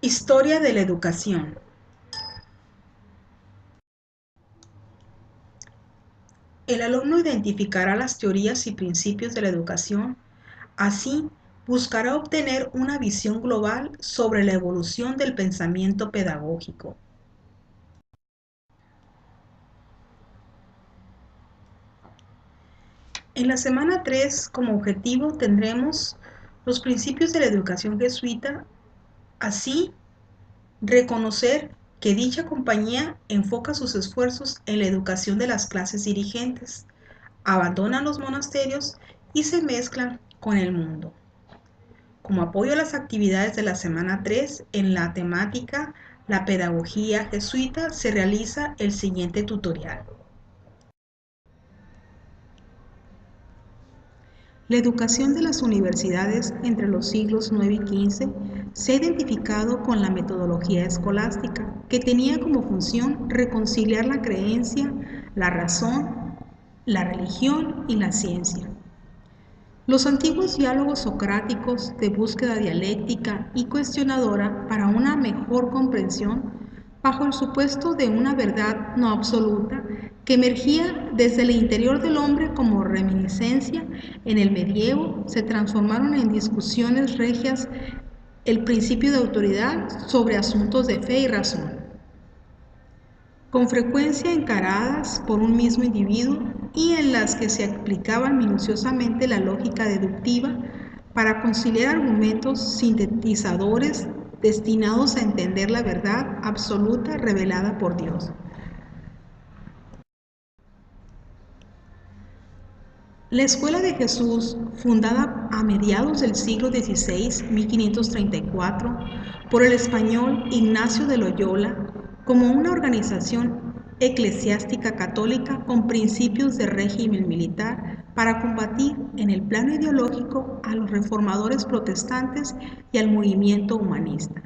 Historia de la educación. El alumno identificará las teorías y principios de la educación, así buscará obtener una visión global sobre la evolución del pensamiento pedagógico. En la semana 3, como objetivo, tendremos los principios de la educación jesuita, así reconocer que dicha compañía enfoca sus esfuerzos en la educación de las clases dirigentes, abandonan los monasterios y se mezclan con el mundo. Como apoyo a las actividades de la semana 3, en la temática La pedagogía jesuita, se realiza el siguiente tutorial. La educación de las universidades entre los siglos IX y XV se ha identificado con la metodología escolástica, que tenía como función reconciliar la creencia, la razón, la religión y la ciencia. Los antiguos diálogos socráticos de búsqueda dialéctica y cuestionadora para una mejor comprensión, bajo el supuesto de una verdad no absoluta que emergía desde el interior del hombre como reminiscencia en el medievo, se transformaron en discusiones regias el principio de autoridad sobre asuntos de fe y razón, con frecuencia encaradas por un mismo individuo y en las que se aplicaba minuciosamente la lógica deductiva para conciliar argumentos sintetizadores destinados a entender la verdad absoluta revelada por Dios. La Escuela de Jesús, fundada a mediados del siglo XVI, 1534, por el español Ignacio de Loyola, como una organización eclesiástica católica con principios de régimen militar para combatir en el plano ideológico a los reformadores protestantes y al movimiento humanista.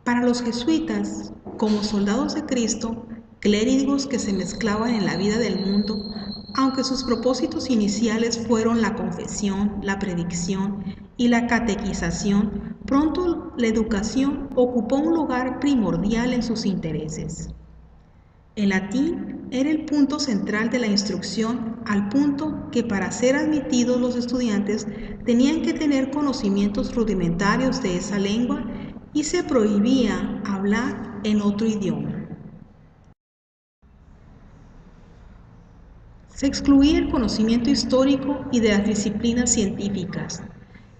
Para los jesuitas, como soldados de Cristo, clérigos que se mezclaban en la vida del mundo, aunque sus propósitos iniciales fueron la confesión, la predicción y la catequización, pronto la educación ocupó un lugar primordial en sus intereses. El latín era el punto central de la instrucción, al punto que para ser admitidos los estudiantes tenían que tener conocimientos rudimentarios de esa lengua y se prohibía hablar en otro idioma. Se excluía el conocimiento histórico y de las disciplinas científicas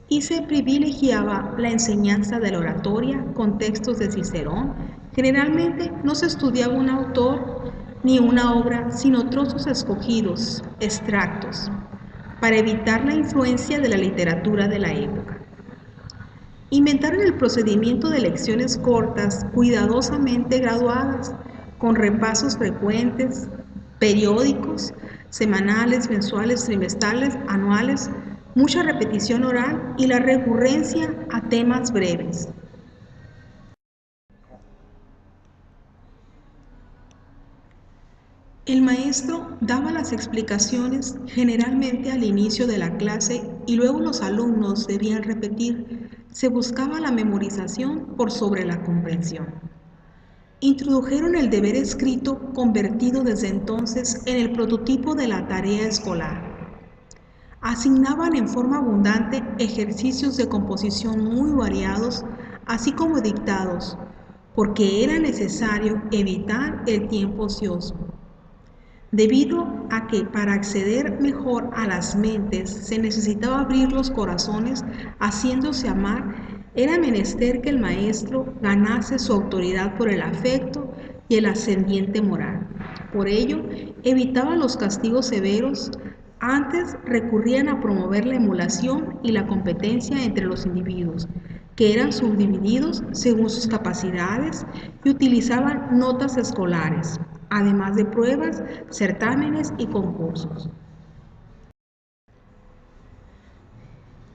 y se privilegiaba la enseñanza de la oratoria con textos de Cicerón. Generalmente no se estudiaba un autor ni una obra, sino trozos escogidos, extractos, para evitar la influencia de la literatura de la época. Inventaron el procedimiento de lecciones cortas, cuidadosamente graduadas, con repasos frecuentes, periódicos, semanales, mensuales, trimestrales, anuales, mucha repetición oral y la recurrencia a temas breves. El maestro daba las explicaciones generalmente al inicio de la clase y luego los alumnos debían repetir. Se buscaba la memorización por sobre la comprensión. Introdujeron el deber escrito, convertido desde entonces en el prototipo de la tarea escolar. Asignaban en forma abundante ejercicios de composición muy variados, así como dictados, porque era necesario evitar el tiempo ocioso. Debido a que para acceder mejor a las mentes se necesitaba abrir los corazones haciéndose amar, era menester que el maestro ganase su autoridad por el afecto y el ascendiente moral. Por ello, evitaba los castigos severos, antes recurrían a promover la emulación y la competencia entre los individuos, que eran subdivididos según sus capacidades y utilizaban notas escolares, además de pruebas, certámenes y concursos.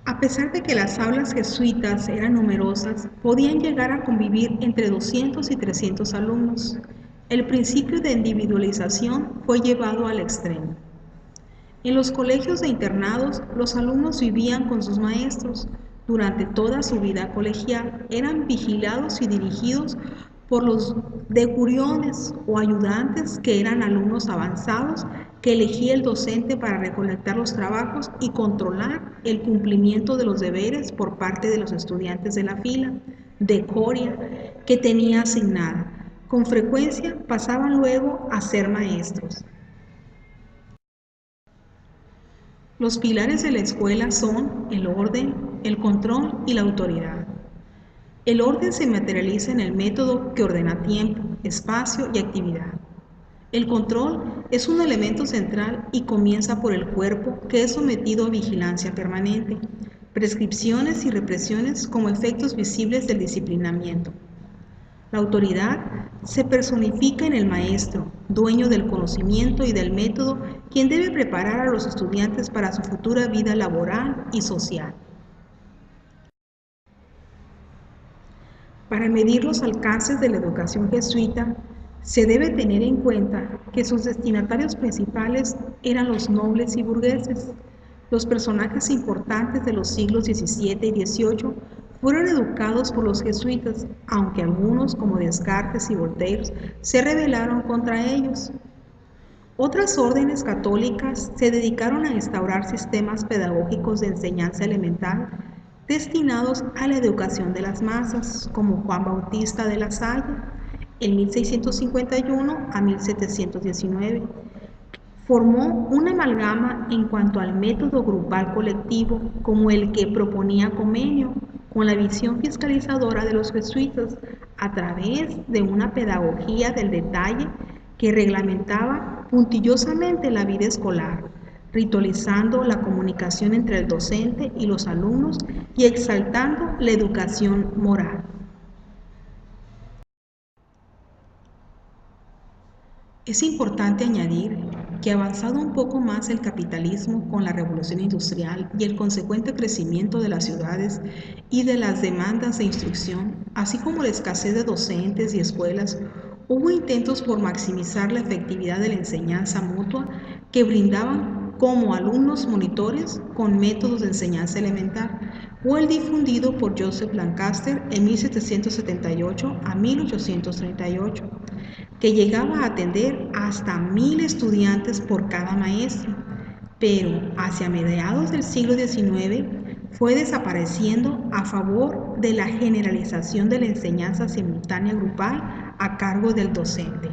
A pesar de que las aulas jesuitas eran numerosas, podían llegar a convivir entre 200 y 300 alumnos. El principio de individualización fue llevado al extremo. En los colegios de internados, los alumnos vivían con sus maestros, Durante toda su vida colegial eran vigilados y dirigidos por los decuriones o ayudantes que eran alumnos avanzados que elegía el docente para recolectar los trabajos y controlar el cumplimiento de los deberes por parte de los estudiantes de la fila de Coria que tenía asignada. Con frecuencia pasaban luego a ser maestros. Los pilares de la escuela son el orden, el control y la autoridad. El orden se materializa en el método que ordena tiempo, espacio y actividad. El control es un elemento central y comienza por el cuerpo, que es sometido a vigilancia permanente, prescripciones y represiones como efectos visibles del disciplinamiento. La autoridad se personifica en el maestro, dueño del conocimiento y del método, quien debe preparar a los estudiantes para su futura vida laboral y social. Para medir los alcances de la educación jesuita, se debe tener en cuenta que sus destinatarios principales eran los nobles y burgueses. Los personajes importantes de los siglos XVII y XVIII fueron educados por los jesuitas, aunque algunos, como Descartes y Voltaire, se rebelaron contra ellos. Otras órdenes católicas se dedicaron a instaurar sistemas pedagógicos de enseñanza elemental destinados a la educación de las masas, como Juan Bautista de La Salle, en 1651 a 1719. Formó una amalgama en cuanto al método grupal colectivo, como el que proponía Comenio, con la visión fiscalizadora de los jesuitas a través de una pedagogía del detalle que reglamentaba puntillosamente la vida escolar, ritualizando la comunicación entre el docente y los alumnos y exaltando la educación moral. Es importante añadir que avanzado un poco más el capitalismo con la revolución industrial y el consecuente crecimiento de las ciudades y de las demandas de instrucción, así como la escasez de docentes y escuelas, hubo intentos por maximizar la efectividad de la enseñanza mutua que brindaban como alumnos monitores con métodos de enseñanza elemental, o el difundido por Joseph Lancaster en 1778 a 1838, que llegaba a atender hasta 1000 estudiantes por cada maestro, pero hacia mediados del siglo XIX fue desapareciendo a favor de la generalización de la enseñanza simultánea grupal a cargo del docente.